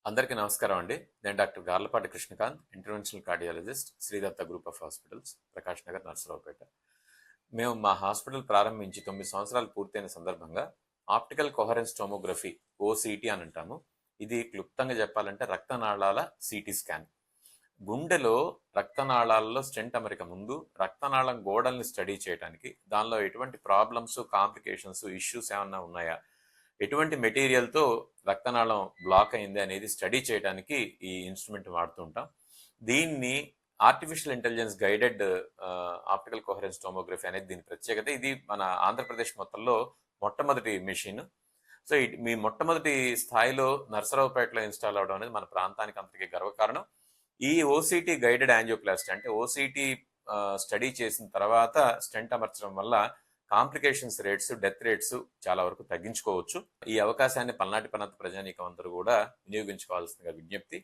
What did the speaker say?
అందరికీ నమస్కారం అండి. నేను doctor Garlapati Krishnakanth, interventional cardiologist, Sridatta group of hospitals, Prakash Nagar, Narasaraopet. మేము మా హాస్పిటల్ ప్రారంభించి 9 సంవత్సరాలు పూర్తయిన సందర్భంగా ఆప్టికల్ కొహరెన్స్ టోమోగ్రఫీ ఓసీటీ అని అంటాము. ఇది క్లుప్తంగా చెప్పాలంటే రక్తనాళాల సిటీ స్కాన్. గుండెలో రక్తనాళాలలో స్టెంట్ అమరిక ముందు రక్తనాళం గోడల్ని స్టడీ చేయడానికి, దానిలో ఎటువంటి ప్రాబ్లమ్స్, కాంప్లికేషన్స్, ఇష్యూస్ ఏమన్నా ఉన్నాయా, ఎటువంటి మెటీరియల్తో రక్తనాళం బ్లాక్ అయింది అనేది స్టడీ చేయడానికి ఈ ఇన్స్ట్రుమెంట్ వాడుతుంటాం. దీన్ని artificial intelligence guided optical coherence tomography అనేది దీని ప్రత్యేకత. ఇది మన ఆంధ్రప్రదేశ్ మొత్తంలో మొట్టమొదటి మెషిన్. సో మీ మొట్టమొదటి స్థాయిలో నర్సరావుపేటలో ఇన్స్టాల్ అవడం అనేది మన ప్రాంతానికి అంతటికీ గర్వకారణం. ఈ ఓసీటీ గైడెడ్ యాంజియోప్లాస్టీ అంటే ఓసీటీ స్టడీ చేసిన తర్వాత స్టెంట్ అమర్చడం వల్ల కాంప్లికేషన్స్ రేట్స్, డెత్ రేట్స్ చాలా వరకు తగ్గించుకోవచ్చు. ఈ అవకాశాన్ని పల్నాటి ప్రాంత ప్రజానీకం అందరూ కూడా వినియోగించుకోవాల్సిందిగా విజ్ఞప్తి.